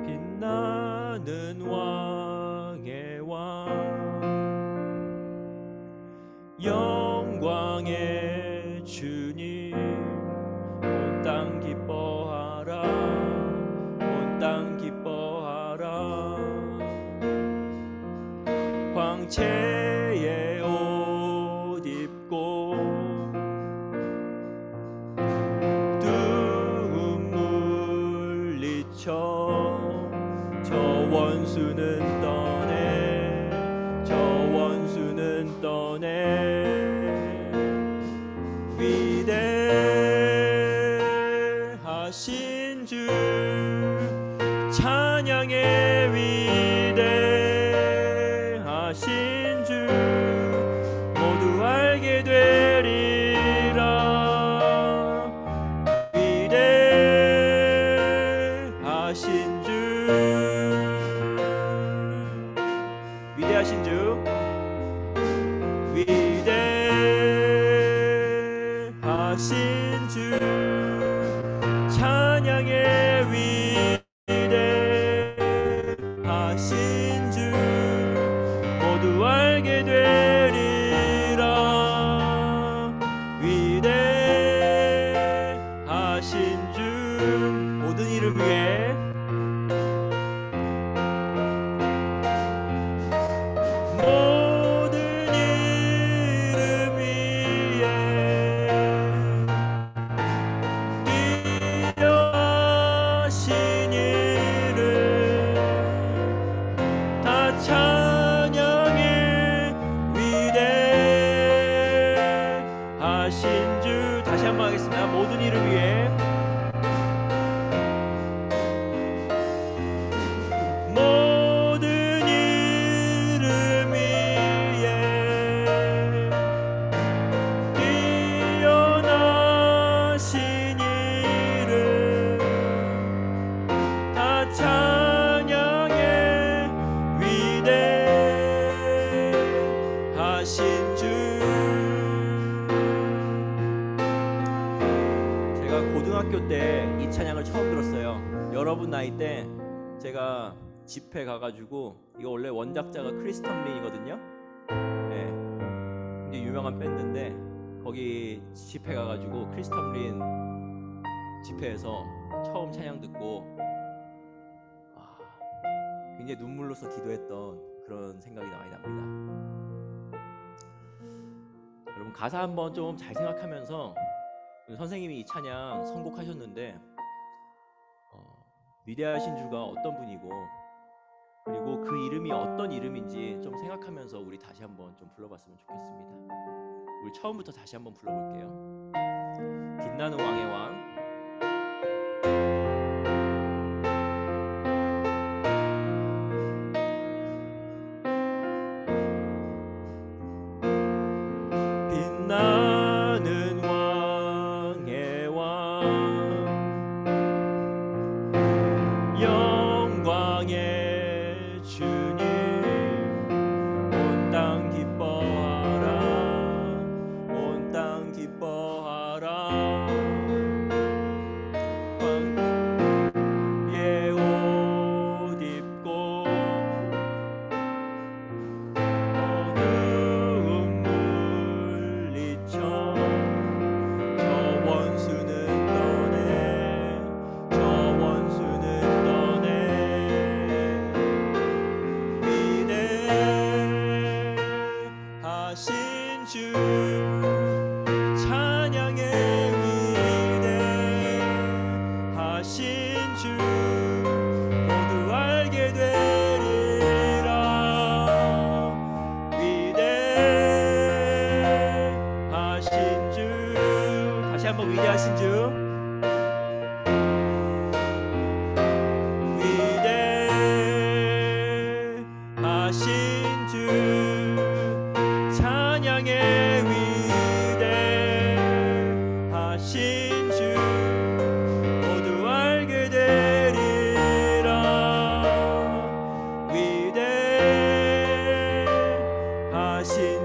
빛나는 왕의 왕, 영광의 주님, 온 땅 기뻐하라, 온 땅 기뻐하라. 광채의 옷 입고 뜸 물리쳐 저 원수는 떠내, 저 원수는 떠내. 위대하신 주 찬양의 위대하신 주 모두 알게 되리라. 위대하신 주, 위대하신 주, 위대하신 주 찬양의 위대하신 주 모두 알게 되리라. 위대하신 주 모든 이름 위에 모든 이름 위에 뛰어나신 이름 다 찬양해. 위대하신 주 다시 한번 하겠습니다. 모든 이름 위에 모든 이름 위에 뛰어나신 이름 다 찬양해. 위대하신 주. 제가 고등학교 때 이 찬양을 처음 들었어요. 여러분 나이 때 제가 집회 가가지고 이거 원래 원작자가 크리스턴 린이거든요. 네, 굉장히 유명한 밴드인데 거기 집회 가가지고 크리스턴 린 집회에서 처음 찬양 듣고 굉장히 눈물로써 기도했던 그런 생각이 많이 납니다. 여러분 가사 한번 좀 잘 생각하면서 선생님이 이 찬양 선곡하셨는데 위대하신 주가 어떤 분이고 그리고 그 이름이 어떤 이름인지 좀 생각하면서 우리 다시 한번 좀 불러봤으면 좋겠습니다. 우리 처음부터 다시 한번 불러볼게요. 빛나는 왕의 왕. 빛나는 왕의 왕, 영광의 주님, 온 땅 기뻐하라, 온 땅 기뻐하라. 황제의 옷 입고 어두운 물리쳐 저 원수는 떠내, 저 원수는 떠내. 위대하신 주 찬양의 위대하신 주 모두 알게 되리라. 위대하신 주, 다시 한번 위대하신 주, 위대하신 주 찬양의 위대하신 주 모두 알게 되리라. 위대하신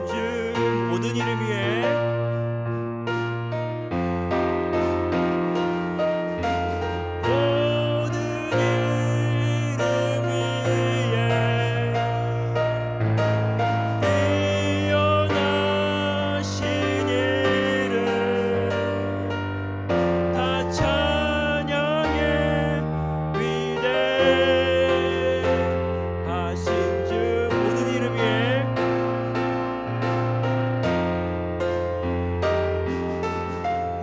주 모든 이름 위에 모든 이름 위에 뛰어나신 이름 다 찬양해. 위대하신 주 모든 이름 위에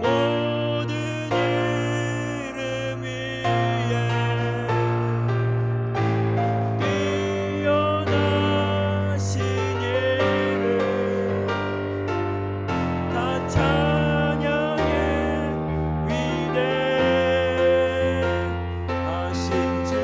모든 이름 위에 뛰어나신 이름 다 찬양해. 위대하신 주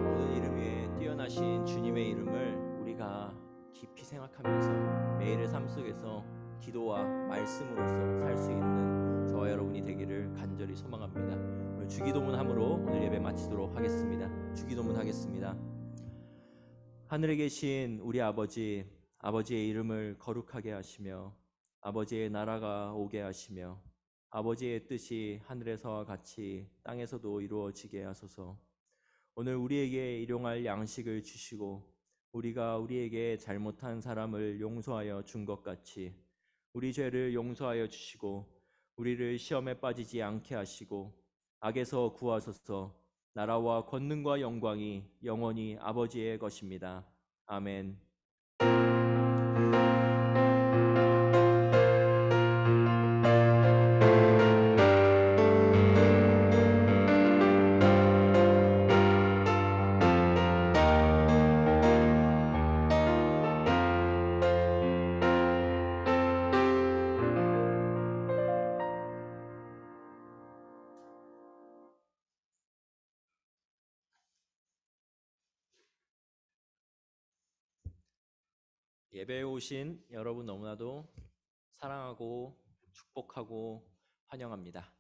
모든 이름 위에 뛰어나신 주님의 이름을 우리가 깊이 생각하면서 매일의 삶 속에서 기도와 말씀으로서 살 수 있는 저와 여러분이 되기를 간절히 소망합니다. 오늘 주기도문함으로 오늘 예배 마치도록 하겠습니다. 주기도문 하겠습니다. 하늘에 계신 우리 아버지, 아버지의 이름을 거룩하게 하시며 아버지의 나라가 오게 하시며 아버지의 뜻이 하늘에서와 같이 땅에서도 이루어지게 하소서. 오늘 우리에게 일용할 양식을 주시고 우리가 우리에게 잘못한 사람을 용서하여 준 것 같이 우리 죄를 용서하여 주시고 우리를 시험에 빠지지 않게 하시고 악에서 구하소서. 나라와 권능과 영광이 영원히 아버지의 것입니다. 아멘. 예배에 오신 여러분 너무나도 사랑하고 축복하고 환영합니다.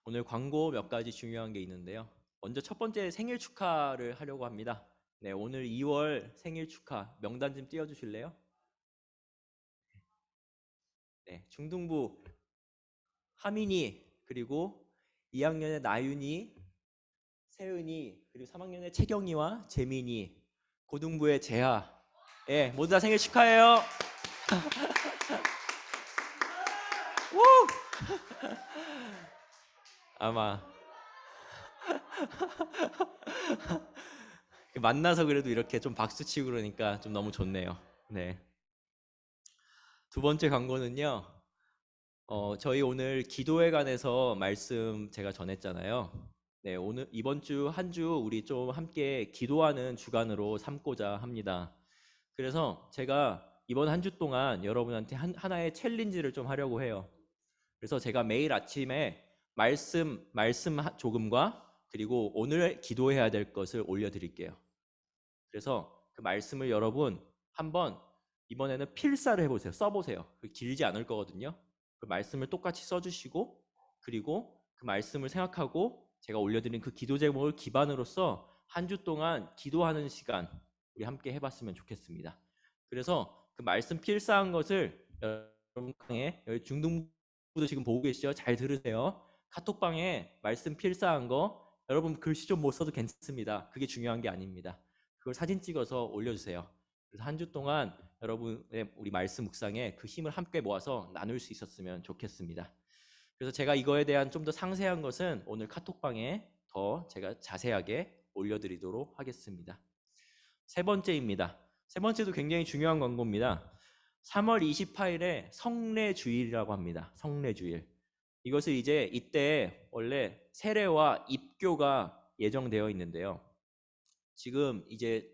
오늘 광고 몇 가지 중요한 게 있는데요. 먼저 첫 번째 생일 축하를 하려고 합니다. 네, 오늘 2월 생일 축하 명단 좀 띄워주실래요? 네, 중등부 하민이 그리고 2학년의 나윤이, 세은이, 그리고 3학년의 채경이와 재민이, 고등부의 재하. 예, 모두 다 생일 축하해요. 아마 만나서 그래도 이렇게 좀 박수 치고 그러니까 좀 너무 좋네요. 네. 두 번째 광고는요. 저희 오늘 기도회 관해서 말씀 제가 전했잖아요. 네, 오늘 이번 주 한 주 우리 좀 함께 기도하는 주간으로 삼고자 합니다. 그래서 제가 이번 한 주 동안 여러분한테 하나의 챌린지를 좀 하려고 해요. 그래서 제가 매일 아침에 말씀 조금과 그리고 오늘 기도해야 될 것을 올려드릴게요. 그래서 그 말씀을 여러분 한번 이번에는 필사를 해보세요. 써보세요. 길지 않을 거거든요. 그 말씀을 똑같이 써주시고 그리고 그 말씀을 생각하고 제가 올려드린 그 기도 제목을 기반으로서 한 주 동안 기도하는 시간 우리 함께 해봤으면 좋겠습니다. 그래서 그 말씀 필사한 것을 여러분의 여기 중등부도 지금 보고 계시죠? 잘 들으세요. 카톡방에 말씀 필사한 거 여러분 글씨 좀 못 써도 괜찮습니다. 그게 중요한 게 아닙니다. 그걸 사진 찍어서 올려주세요. 그래서 한 주 동안 여러분의 우리 말씀 묵상에 그 힘을 함께 모아서 나눌 수 있었으면 좋겠습니다. 그래서 제가 이거에 대한 좀 더 상세한 것은 오늘 카톡방에 더 제가 자세하게 올려드리도록 하겠습니다. 세 번째입니다. 세 번째도 굉장히 중요한 광고입니다. 3월 28일에 성례주일이라고 합니다. 성례주일. 이것을 이제 이때 원래 세례와 입교가 예정되어 있는데요. 지금 이제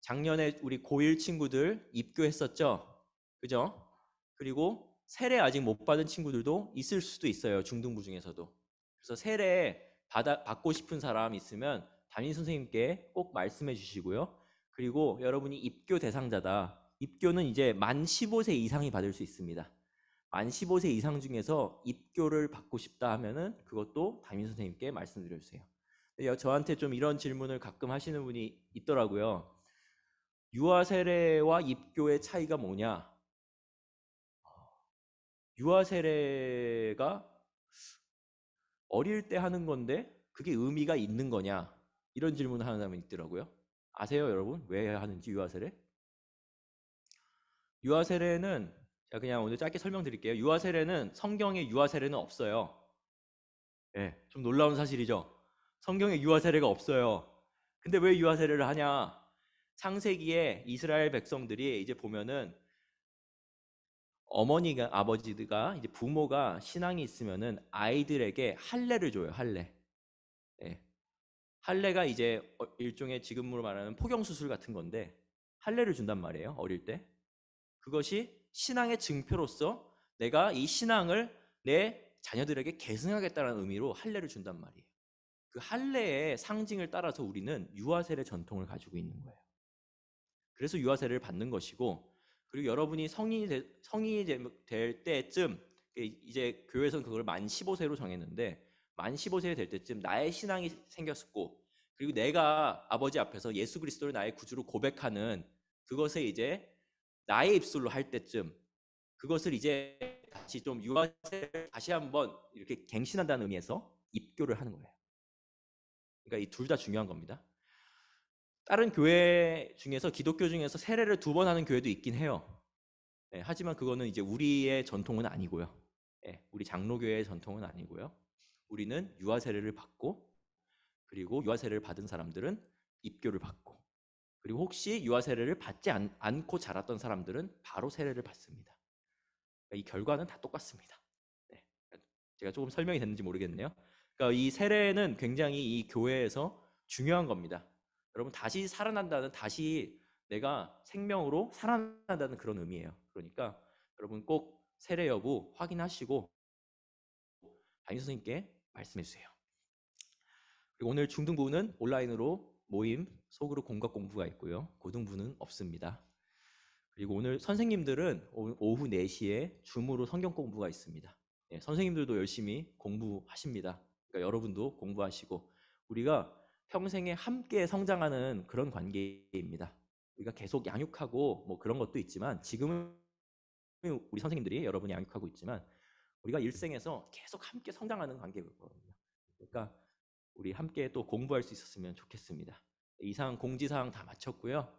작년에 우리 고1 친구들 입교했었죠? 그죠? 그리고 세례 아직 못 받은 친구들도 있을 수도 있어요. 중등부 중에서도. 그래서 세례 받고 싶은 사람 있으면 담임 선생님께 꼭 말씀해 주시고요. 그리고 여러분이 입교 대상자다. 입교는 이제 만 15세 이상이 받을 수 있습니다. 만 15세 이상 중에서 입교를 받고 싶다 하면은 그것도 담임 선생님께 말씀드려 주세요. 저한테 좀 이런 질문을 가끔 하시는 분이 있더라고요. 유아 세례와 입교의 차이가 뭐냐? 유아 세례가 어릴 때 하는 건데 그게 의미가 있는 거냐? 이런 질문을 하는 사람이 있더라고요. 아세요, 여러분? 왜 하는지 유아 세례? 유아 세례는 제가 그냥 오늘 짧게 설명드릴게요. 유아 세례는 성경에 유아 세례는 없어요. 네, 좀 놀라운 사실이죠. 성경에 유아 세례가 없어요. 근데 왜 유아 세례를 하냐? 창세기에 이스라엘 백성들이 이제 보면은 어머니가 아버지가 이제 부모가 신앙이 있으면은 아이들에게 할례를 줘요. 할례. 네. 할례가 이제 일종의 지금으로 말하는 포경 수술 같은 건데 할례를 준단 말이에요. 어릴 때. 그것이 신앙의 증표로서 내가 이 신앙을 내 자녀들에게 계승하겠다는 의미로 할례를 준단 말이에요. 그 할례의 상징을 따라서 우리는 유아 세례 전통을 가지고 있는 거예요. 그래서 유아 세례를 받는 것이고, 그리고 여러분이 성인이 될 때쯤, 이제 교회에서는 그걸 만 15세로 정했는데 만 15세 될 때쯤 나의 신앙이 생겼고, 그리고 내가 아버지 앞에서 예수 그리스도를 나의 구주로 고백하는 그것에 이제 나의 입술로 할 때쯤, 그것을 이제 다시 좀 유아 세례를 다시 한번 이렇게 갱신한다는 의미에서 입교를 하는 거예요. 그러니까 이 둘 다 중요한 겁니다. 다른 교회 중에서, 기독교 중에서 세례를 2번 하는 교회도 있긴 해요. 네, 하지만 그거는 이제 우리의 전통은 아니고요. 네, 우리 장로교회의 전통은 아니고요. 우리는 유아 세례를 받고, 그리고 유아 세례를 받은 사람들은 입교를 받고, 그리고 혹시 유아 세례를 받지 않고 자랐던 사람들은 바로 세례를 받습니다. 그러니까 이 결과는 다 똑같습니다. 네, 제가 조금 설명이 됐는지 모르겠네요. 그러니까 이 세례는 굉장히 이 교회에서 중요한 겁니다. 여러분, 다시 살아난다는, 다시 내가 생명으로 살아난다는 그런 의미예요. 그러니까 여러분 꼭 세례 여부 확인하시고 담임 선생님께 말씀해 주세요. 그리고 오늘 중등부는 온라인으로 모임, 소그룹 공각 공부가 있고요. 고등부는 없습니다. 그리고 오늘 선생님들은 오후 4시에 줌으로 성경 공부가 있습니다. 네, 선생님들도 열심히 공부하십니다. 그러니까 여러분도 공부하시고, 우리가 평생에 함께 성장하는 그런 관계입니다. 우리가 계속 양육하고 뭐 그런 것도 있지만, 지금은 우리 선생님들이 여러분이 양육하고 있지만 우리가 일생에서 계속 함께 성장하는 관계거든요. 그러니까 우리 함께 또 공부할 수 있었으면 좋겠습니다. 이상 공지사항 다 마쳤고요.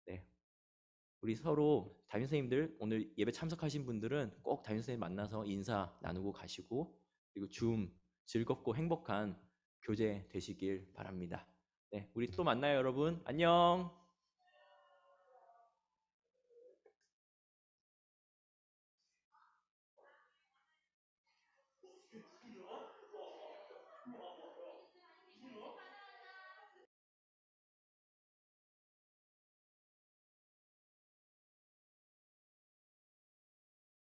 네, 우리 서로 담임선생님들 오늘 예배 참석하신 분들은 꼭 담임선생님 만나서 인사 나누고 가시고, 그리고 줌 즐겁고 행복한 교제 되시길 바랍니다. 네, 우리 또 만나요, 여러분. 안녕.